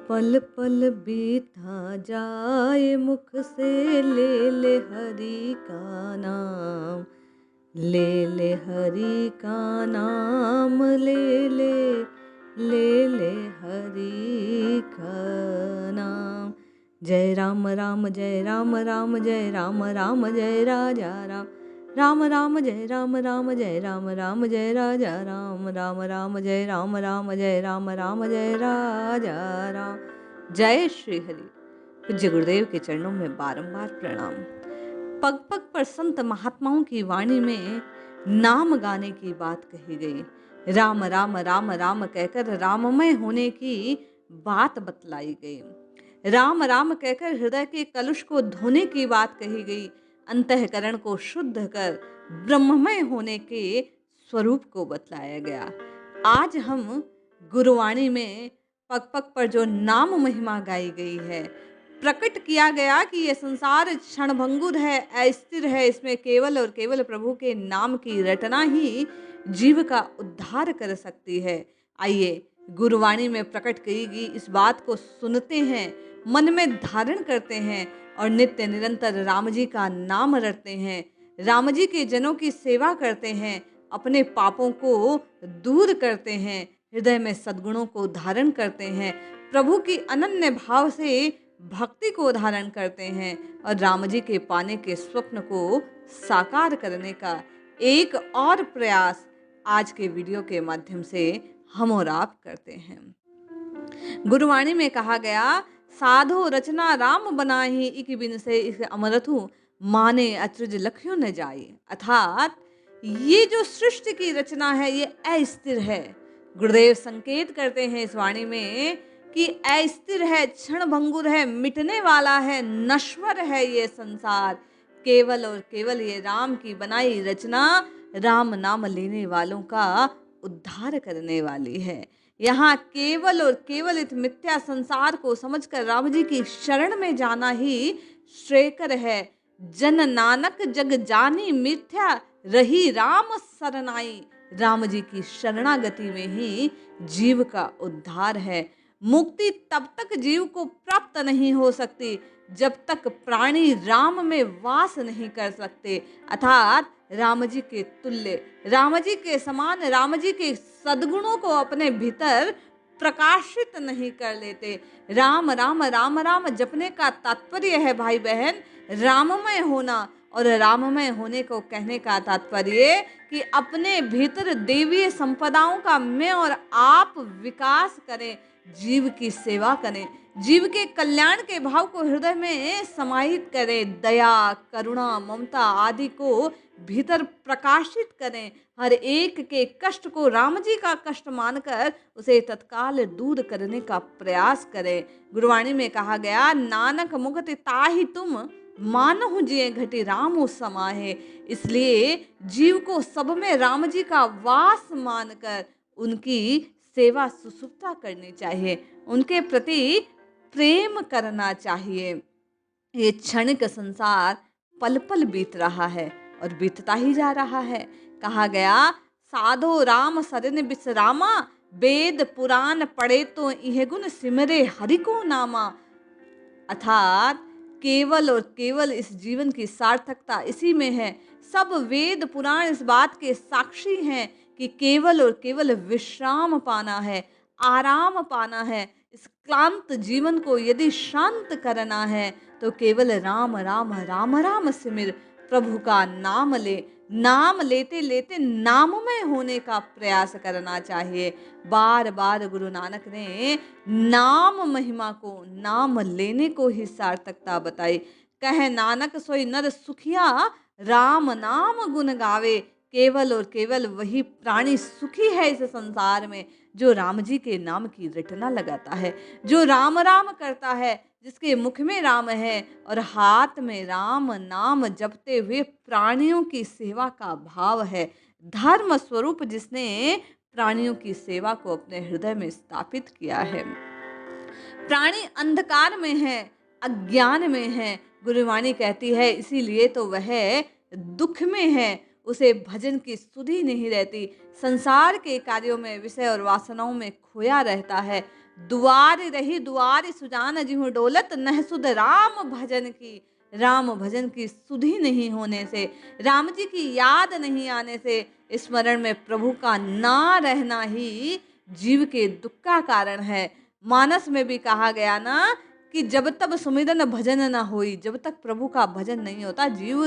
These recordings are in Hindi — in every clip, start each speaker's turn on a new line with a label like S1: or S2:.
S1: पल पल बीता जाए मुख से ले ले हरि का नाम, ले ले हरि का नाम, ले ले हरि का नाम। जय राम राम जय राम राम जय राम राम जय राजा राम, राम राम जय राम राम जय राम राम जय राजा राम, राम राम जय राम राम जय राम राम जय राजा राम। जय श्री हरि। पूज्य गुरुदेव के चरणों में बारंबार प्रणाम। पग पग पर संत महात्माओं की वाणी में नाम गाने की बात कही गई। राम राम राम राम कहकर राममय होने की बात बतलाई गई। राम राम कहकर हृदय के कलुष को धोने की बात कही गई। अंतःकरण को शुद्ध कर ब्रह्ममय होने के स्वरूप को बतलाया गया। आज हम गुरुवाणी में पग पग पर जो नाम महिमा गाई गई है, प्रकट किया गया कि यह संसार क्षणभंगुर है, अस्थिर है, इसमें केवल और केवल प्रभु के नाम की रटना ही जीव का उद्धार कर सकती है। आइए गुरुवाणी में प्रकट की गई इस बात को सुनते हैं, मन में धारण करते हैं और नित्य निरंतर राम जी का नाम रटते हैं, राम जी के जनों की सेवा करते हैं, अपने पापों को दूर करते हैं, हृदय में सद्गुणों को धारण करते हैं, प्रभु की अनन्य भाव से भक्ति को धारण करते हैं और राम जी के पाने के स्वप्न को साकार करने का एक और प्रयास आज के वीडियो के माध्यम से हम और आप करते हैं। गुरुवाणी में कहा गया, साधो रचना राम बनाही, इक बिन से इस अमरथु माने अचरज लखियों न जाए। अर्थात ये जो सृष्टि की रचना है ये अस्थिर है। गुरुदेव संकेत करते हैं इस वाणी में कि अस्थिर है, क्षणभंगुर है, मिटने वाला है, नश्वर है ये संसार। केवल और केवल ये राम की बनाई रचना राम नाम लेने वालों का उद्धार करने वाली है। यहाँ केवल और केवल इस मिथ्या संसार को समझकर राम जी की शरण में जाना ही श्रेयकर है। जन नानक जग जानी मिथ्या रही राम सरनाई। राम जी की शरणागति में ही जीव का उद्धार है। मुक्ति तब तक जीव को प्राप्त नहीं हो सकती जब तक प्राणी राम में वास नहीं कर सकते, अर्थात राम जी के तुल्य, राम जी के समान, राम जी के सद्गुणों को अपने भीतर प्रकाशित नहीं कर लेते। राम राम राम राम जपने का तात्पर्य है भाई बहन राममय होना, और राममय होने को कहने का तात्पर्य कि अपने भीतर देवीय संपदाओं का मैं और आप विकास करें, जीव की सेवा करें, जीव के कल्याण के भाव को हृदय में समाहित करें, दया करुणा ममता आदि को भीतर प्रकाशित करें, हर एक के कष्ट को राम जी का कष्ट मानकर उसे तत्काल दूर करने का प्रयास करें। गुरुवाणी में कहा गया, नानक मुगति ताहि तुम मानहु जिए घटी रामो समाहे। इसलिए जीव को सब में राम जी का वास मानकर उनकी सेवा सुसुप्ता करनी चाहिए, उनके प्रति प्रेम करना चाहिए। ये क्षणिक संसार पल पल बीत रहा है और बीतता ही जा रहा है। कहा गया, साधो राम सरन बिसरामा, वेद पुराण पढ़े तो इह गुण सिमरे हरि को नामा। अर्थात केवल और केवल इस जीवन की सार्थकता इसी में है। सब वेद पुराण इस बात के साक्षी हैं कि केवल और केवल विश्राम पाना है, आराम पाना है। इस क्लांत जीवन को यदि शांत करना है तो केवल राम राम राम राम सिमर, प्रभु का नाम ले, नाम लेते लेते नाममय होने का प्रयास करना चाहिए। बार बार गुरु नानक ने नाम महिमा को, नाम लेने को ही सार्थकता बताई। कह नानक सोई नर सुखिया, राम नाम गुण गावे। केवल और केवल वही प्राणी सुखी है इस संसार में जो राम जी के नाम की रटना लगाता है, जो राम राम करता है, जिसके मुख में राम है और हाथ में राम नाम जपते हुए प्राणियों की सेवा का भाव है। धर्म स्वरूप जिसने प्राणियों की सेवा को अपने हृदय में स्थापित किया है। प्राणी अंधकार में है, अज्ञान में है, गुरुवाणी कहती है इसीलिए तो वह दुख में है, उसे भजन की सुधि नहीं रहती, संसार के कार्यों में, विषय और वासनाओं में खोया रहता है। दुआर रही दुआर सुजान जिहु डोलत, नह सुध राम भजन की। राम भजन की सुधि नहीं होने से, राम जी की याद नहीं आने से, स्मरण में प्रभु का ना रहना ही जीव के दुख का कारण है। मानस में भी कहा गया ना कि जब तक सुमिरन भजन न होई, जब तक प्रभु का भजन नहीं होता जीव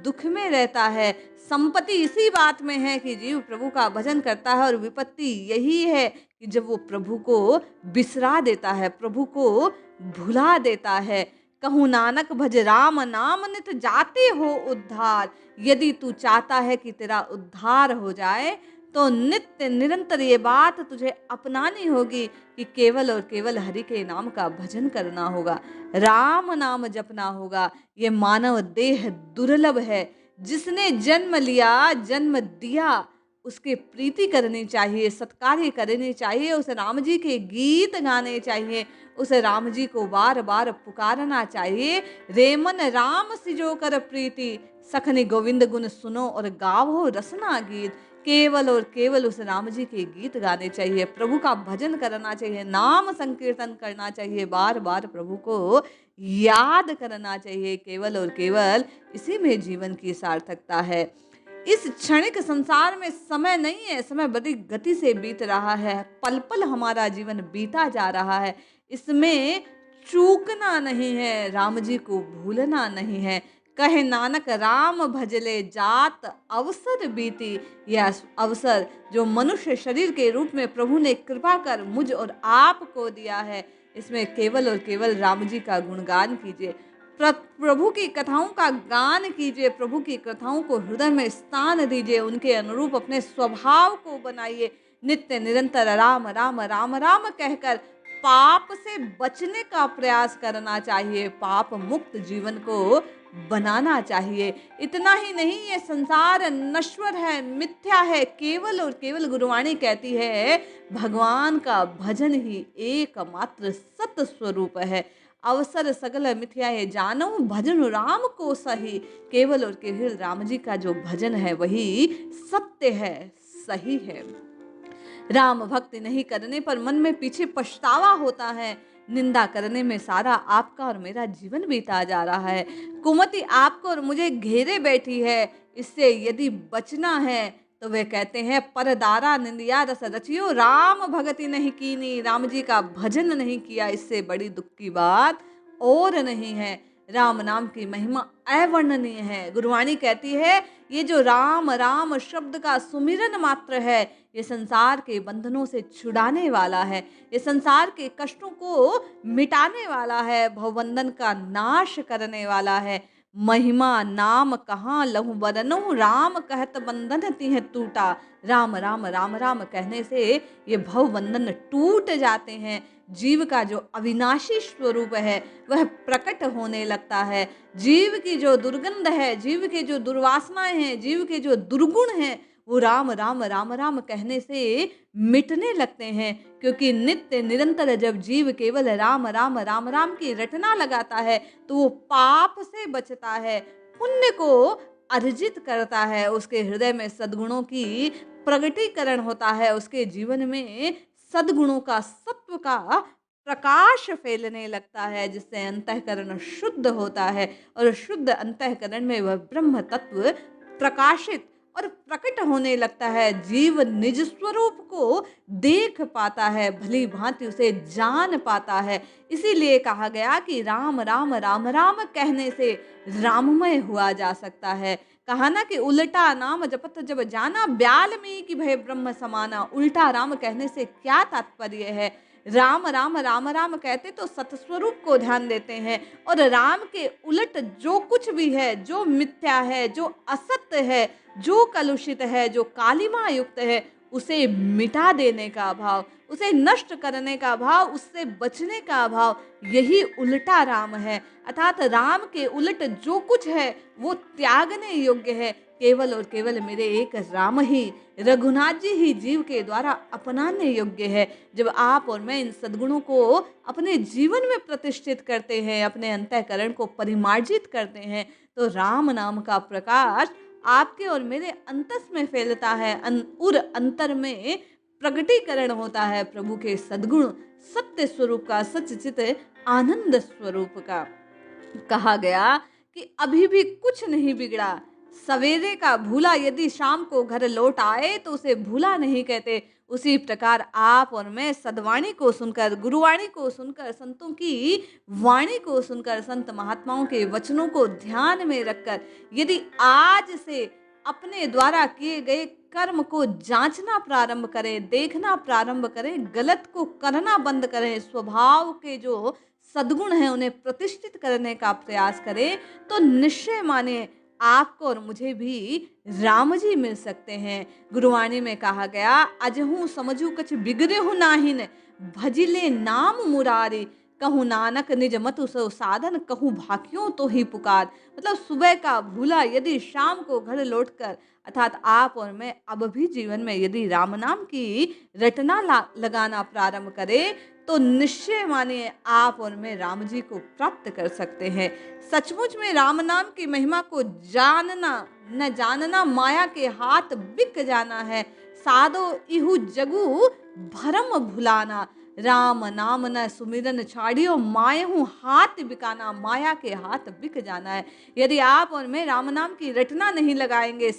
S1: दुख में रहता है। संपत्ति इसी बात में है कि जीव प्रभु का भजन करता है, और विपत्ति यही है कि जब वो प्रभु को बिसरा देता है, प्रभु को भुला देता है। कहूँ नानक भज राम नाम नित जाते हो उद्धार। यदि तू चाहता है कि तेरा उद्धार हो जाए तो नित्य निरंतर ये बात तुझे अपनानी होगी कि केवल और केवल हरि के नाम का भजन करना होगा, राम नाम जपना होगा। ये मानव देह दुर्लभ है, जिसने जन्म लिया जन्म दिया उसके प्रीति करनी चाहिए, सत्कार्य करनी चाहिए, उसे राम जी के गीत गाने चाहिए, उसे राम जी को बार बार पुकारना चाहिए। रेमन राम सिजो कर प्रीति, सखनी गोविंद गुण सुनो और गावो रसना गीत। केवल और केवल उस राम जी के गीत गाने चाहिए, प्रभु का भजन करना चाहिए, नाम संकीर्तन करना चाहिए, बार बार प्रभु को याद करना चाहिए। केवल और केवल इसी में जीवन की सार्थकता है। इस क्षणिक संसार में समय नहीं है, समय बड़ी गति से बीत रहा है, पल पल हमारा जीवन बीता जा रहा है। इसमें चूकना नहीं है, राम जी को भूलना नहीं है। कहे नानक राम भजले जात अवसर बीती। यह अवसर जो मनुष्य शरीर के रूप में प्रभु ने कृपा कर मुझ और आपको दिया है, इसमें केवल और केवल राम जी का गुणगान कीजिए, प्रभु की कथाओं का गान कीजिए, प्रभु की कथाओं को हृदय में स्थान दीजिए, उनके अनुरूप अपने स्वभाव को बनाइए। नित्य निरंतर राम राम राम राम कहकर पाप से बचने का प्रयास करना चाहिए, पाप मुक्त जीवन को बनाना चाहिए। इतना ही नहीं, ये संसार नश्वर है, मिथ्या है, केवल और केवल गुरुवाणी कहती है भगवान का भजन ही एकमात्र सत स्वरूप है। अवसर सगल मिथ्या है जानो, भजन राम को सही। केवल और केवल राम जी का जो भजन है वही सत्य है, सही है। राम भक्ति नहीं करने पर मन में पीछे पछतावा होता है, निंदा करने में सारा आपका और मेरा जीवन बीता जा रहा है। कुमति आपको और मुझे घेरे बैठी है, इससे यदि बचना है तो वे कहते हैं परदारा निंदिया रस रचियो, राम भगति नहीं कीनी, राम जी का भजन नहीं किया, इससे बड़ी दुख की बात और नहीं है। राम नाम की महिमा अवर्णनीय है। गुरुवाणी कहती है ये जो राम राम शब्द का सुमिरन मात्र है, ये संसार के बंधनों से छुड़ाने वाला है, ये संसार के कष्टों को मिटाने वाला है, भवबंधन का नाश करने वाला है। महिमा नाम कहाँ लहू बरनऊ, राम कहत बंधन तिह टूटा। राम राम राम राम कहने से ये भव बंधन टूट जाते हैं। जीव का जो अविनाशी स्वरूप है वह प्रकट होने लगता है। जीव की जो दुर्गंध है, जीव के जो दुर्वासनाएं हैं, जीव के जो दुर्गुण हैं, वो राम राम राम राम कहने से मिटने लगते हैं। क्योंकि नित्य निरंतर जब जीव केवल राम राम राम राम की रटना लगाता है तो वो पाप से बचता है, पुण्य को अर्जित करता है, उसके हृदय में सद्गुणों की प्रगटीकरण होता है, उसके जीवन में सद्गुणों का, सत्व का प्रकाश फैलने लगता है, जिससे अंतःकरण शुद्ध होता है और शुद्ध अंतःकरण में वह ब्रह्म तत्व प्रकाशित और प्रकट होने लगता है। जीव निज स्वरूप को देख पाता है, भली भांति उसे जान पाता है। इसीलिए कहा गया कि राम राम राम राम कहने से राममय हुआ जा सकता है। कहा ना कि उल्टा नाम जपत जब जाना, ब्याल में कि भय ब्रह्म समाना। उल्टा राम कहने से क्या तात्पर्य है? राम राम राम राम कहते तो सतस्वरूप को ध्यान देते हैं, और राम के उलट जो कुछ भी है, जो मिथ्या है, जो असत्य है, जो कलुषित है, जो कालिमा युक्त है, उसे मिटा देने का भाव, उसे नष्ट करने का भाव, उससे बचने का भाव, यही उल्टा राम है। अर्थात राम के उलट जो कुछ है वो त्यागने योग्य है। केवल और केवल मेरे एक राम ही, रघुनाथ जी ही जीव के द्वारा अपनाने योग्य है। जब आप और मैं इन सद्गुणों को अपने जीवन में प्रतिष्ठित करते हैं, अपने अंतःकरण को परिमार्जित करते हैं, तो राम नाम का प्रकाश आपके और मेरे अंतस में फैलता है, उर अंतर में प्रगटीकरण होता है प्रभु के सद्गुण सत्य स्वरूप का, सच्चित आनंद स्वरूप का। कहा गया कि अभी भी कुछ नहीं बिगड़ा, सवेरे का भूला यदि शाम को घर लौट आए तो उसे भूला नहीं कहते। उसी प्रकार आप और मैं सद्वाणी को सुनकर, गुरुवाणी को सुनकर, संतों की वाणी को सुनकर, संत महात्माओं के वचनों को ध्यान में रखकर यदि आज से अपने द्वारा किए गए कर्म को जांचना प्रारंभ करें, देखना प्रारंभ करें, गलत को करना बंद करें, स्वभाव के जो सद्गुण हैं उन्हें प्रतिष्ठित करने का प्रयास करें, तो निश्चय माने आपको और मुझे भी राम जी मिल सकते हैं। गुरुवाणी में कहा गया, अजहू समझू कछ बिगड़हु नाहिन, भजिले नाम मुरारी, कहूँ नानक निज मतु सो साधन, कहूँ भाकियों तो ही पुकार। मतलब सुबह का भूला यदि शाम को घर लौटकर, अर्थात आप और मैं अब भी जीवन में यदि राम नाम की रटना लगाना प्रारंभ करें, तो निश्चय मानिए आप और मैं राम जी को प्राप्त कर सकते हैं। सचमुच में राम नाम की महिमा को जानना न जानना माया के हाथ बिक जाना है। साधो इहु जगु भरम भुलाना, राम नाम न सुमिरन छाड़ियो, मायहू हाथ बिकाना, माया के हाथ बिक जाना है। यदि आप और मैं राम नाम की रटना नहीं लगाएंगे,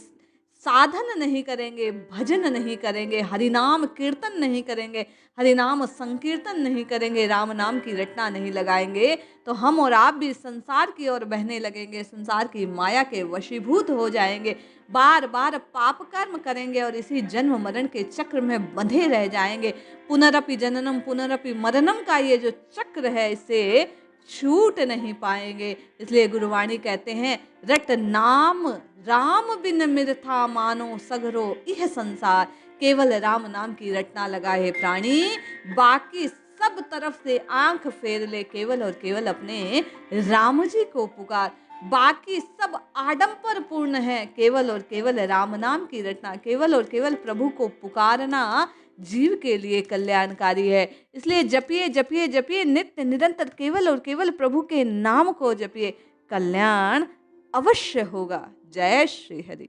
S1: साधन नहीं करेंगे, भजन नहीं करेंगे, हरिनाम कीर्तन नहीं करेंगे, हरिनाम संकीर्तन नहीं करेंगे, राम नाम की रटना नहीं लगाएंगे, तो हम और आप भी संसार की ओर बहने लगेंगे, संसार की माया के वशीभूत हो जाएंगे, बार बार पाप कर्म करेंगे और इसी जन्म मरण के चक्र में बंधे रह जाएंगे। पुनरपि जननम पुनरपि मरणम का ये जो चक्र है, इससे छूट नहीं पाएंगे। इसलिए गुरुवाणी कहते हैं, रट नाम राम बिन मिरथा मानो सगरो यह संसार, केवल राम नाम की रटना लगाए प्राणी, बाकी सब तरफ से आंख फेर ले, केवल और केवल अपने राम जी को पुकार। बाकी सब आडंबर पूर्ण है, केवल और केवल राम नाम की रटना, केवल और केवल प्रभु को पुकारना जीव के लिए कल्याणकारी है। इसलिए जपिए जपिए जपिए नित्य निरंतर, केवल और केवल प्रभु के नाम को जपिए, कल्याण अवश्य होगा। जय श्री हरि।